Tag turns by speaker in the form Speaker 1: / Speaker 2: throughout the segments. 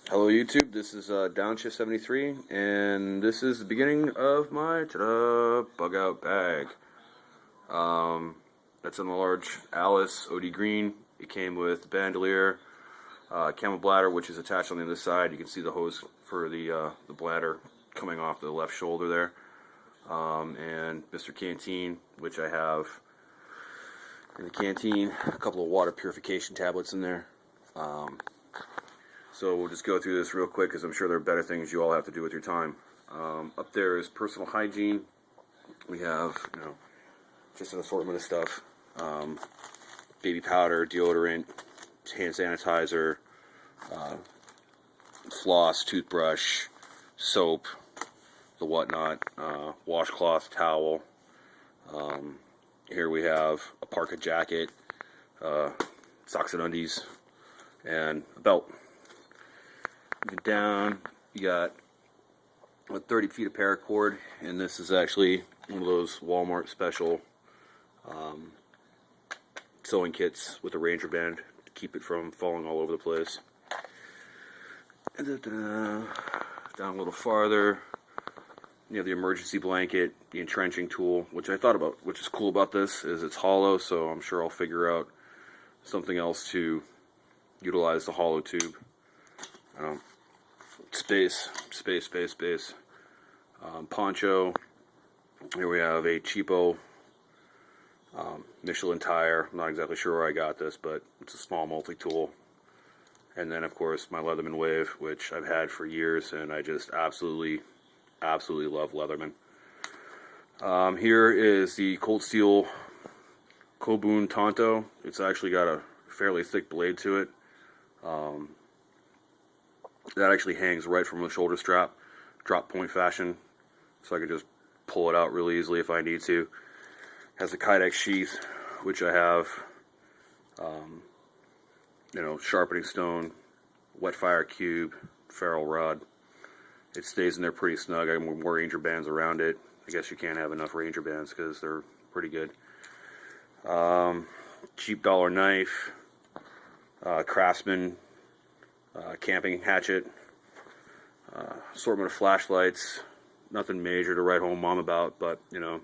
Speaker 1: Hello YouTube, this is Downshift73, and this is the beginning of my bug out bag. That's in the large Alice OD Green. It came with bandolier, camel bladder, which is attached on the other side. You can see the hose for the bladder coming off the left shoulder there, and Mr. Canteen, which I have in the canteen, a couple of water purification tablets in there. So we'll just go through this real quick because I'm sure there are better things you all have to do with your time. Up there is personal hygiene. We have, just an assortment of stuff. Baby powder, deodorant, hand sanitizer, floss, toothbrush, soap, the whatnot, washcloth, towel. Here we have a parka jacket, socks and undies, and a belt. Get down, you got 30 feet of paracord, and this is actually one of those Walmart special sewing kits with a Ranger band to keep it from falling all over the place. And down a little farther, you have the emergency blanket, the entrenching tool, which I thought about, which is cool about this, is it's hollow, so I'm sure I'll figure out something else to utilize the hollow tube. Space. Poncho. Here we have a cheapo Michelin tire. I'm not exactly sure where I got this, but it's a small multi-tool. And then, of course, my Leatherman Wave, which I've had for years, and I just absolutely love Leatherman. Here is the Cold Steel Kobun Tonto. It's actually got a fairly thick blade to it. That actually hangs right from the shoulder strap, drop point fashion, so I can just pull it out really easily if I need to. Has a Kydex sheath, which I have, sharpening stone, wet fire cube, ferrule rod. It stays in there pretty snug. I have more Ranger bands around it. I guess you can't have enough Ranger bands because they're pretty good. Cheap dollar knife, Craftsman camping hatchet, assortment of flashlights. Nothing major to write home mom about, but they'll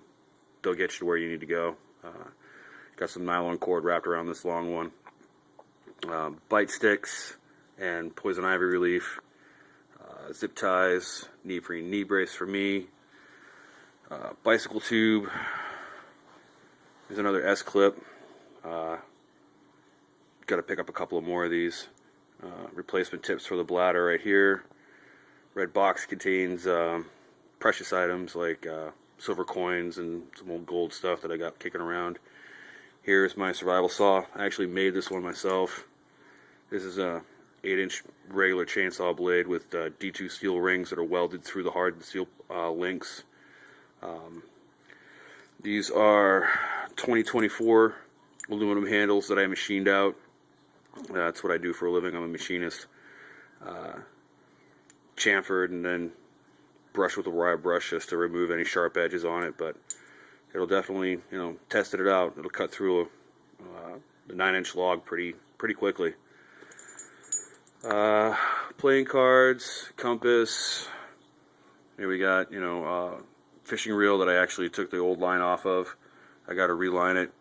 Speaker 1: get you to where you need to go. Got some nylon cord wrapped around this long one. Bite sticks and poison ivy relief. Zip ties, neoprene knee brace for me. Bicycle tube. There's another S-clip. Got to pick up a couple of more of these. Replacement tips for the bladder right here. Red box contains precious items like silver coins and some old gold stuff that I got kicking around. Here's my survival saw. I actually made this one myself. This is a 8-inch regular chainsaw blade with D2 steel rings that are welded through the hardened steel links. These are 2024 aluminum handles that I machined out. That's what I do for a living. I'm a machinist. Chamfered and then brush with a wire brush just to remove any sharp edges on it, but it'll definitely, tested it out. It'll cut through the 9-inch log pretty quickly. Playing cards, compass. Here we got, fishing reel that I actually took the old line off of. I got to reline it,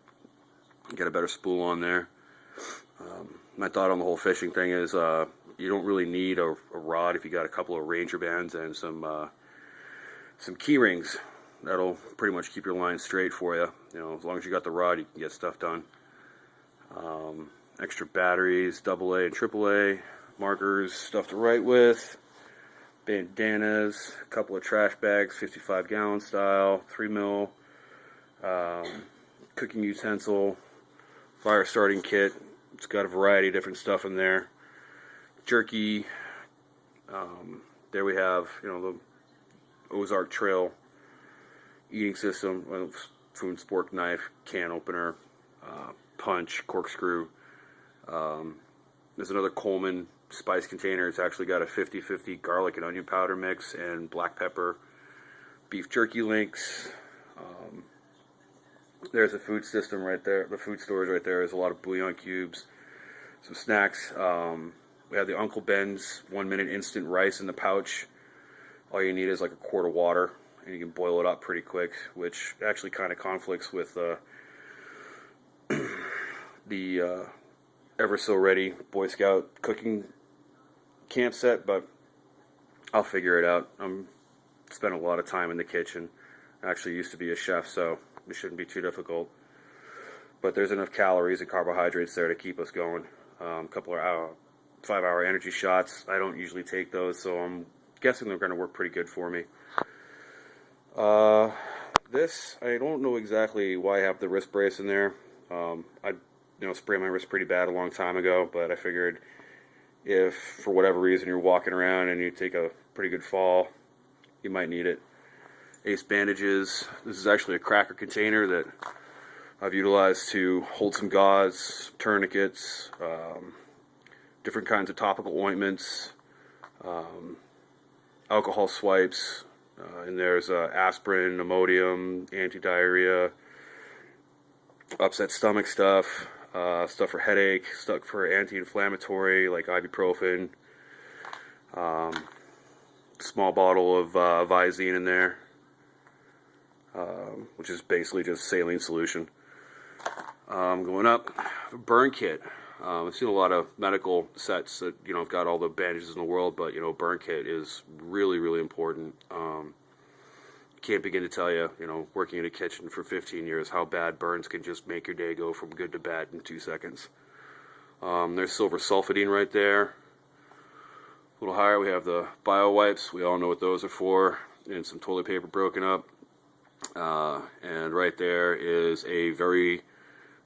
Speaker 1: get a better spool on there. My thought on the whole fishing thing is you don't really need a rod if you got a couple of Ranger bands and some key rings. That'll pretty much keep your line straight for you. As long as you got the rod, you can get stuff done. Extra batteries, AA and AAA, markers, stuff to write with, bandanas, a couple of trash bags, 55-gallon style, 3 mil, cooking utensil, fire starting kit. It's got a variety of different stuff in there. Jerky. There we have, the Ozark Trail eating system, food spork knife, can opener, punch, corkscrew. There's another Coleman spice container. It's actually got a 50-50 garlic and onion powder mix and black pepper. Beef jerky links. There's a food system right there. The food storage right there. There's a lot of bouillon cubes, some snacks, We have the Uncle Ben's 1 minute instant rice in the pouch. All you need is like a quart of water, and you can boil it up pretty quick, which actually kind of conflicts with the Ever So Ready Boy Scout cooking camp set, but I'll figure it out. I'm spent a lot of time in the kitchen. I actually used to be a chef, so it shouldn't be too difficult. But there's enough calories and carbohydrates there to keep us going. A couple of 5-hour energy shots. I don't usually take those, so I'm guessing they're going to work pretty good for me. This, I don't know exactly why I have the wrist brace in there. I sprained my wrist pretty bad a long time ago, but I figured if for whatever reason you're walking around and you take a pretty good fall, you might need it. Ace bandages. This is actually a cracker container that I've utilized to hold some gauze, tourniquets, different kinds of topical ointments, alcohol swipes, and there's aspirin, Imodium, anti-diarrhea, upset stomach stuff, stuff for headache, stuff for anti-inflammatory like ibuprofen, small bottle of Visine in there, which is basically just saline solution. Going up, burn kit. I've seen a lot of medical sets that have got all the bandages in the world, but burn kit is really, really important. Can't begin to tell you, working in a kitchen for 15 years, how bad burns can just make your day go from good to bad in 2 seconds. There's silver sulfidine right there. A little higher, we have the bio wipes. We all know what those are for, and some toilet paper broken up. And right there is a very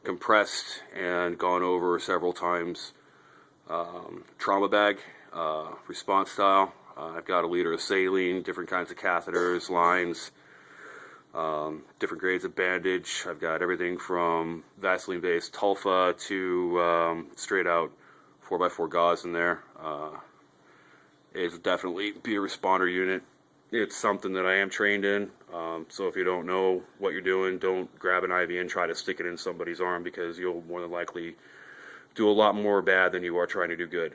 Speaker 1: compressed and gone over several times trauma bag, response style. I've got a liter of saline, different kinds of catheters, lines, different grades of bandage. I've got everything from Vaseline-based Tulfa to straight out 4x4 gauze in there. It'll definitely be a responder unit. It's something that I am trained in, so if you don't know what you're doing, don't grab an IV and try to stick it in somebody's arm, because you'll more than likely do a lot more bad than you are trying to do good.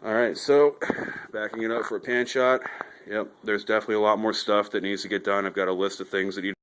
Speaker 1: Alright, so backing it up for a pan shot. Yep, there's definitely a lot more stuff that needs to get done. I've got a list of things that need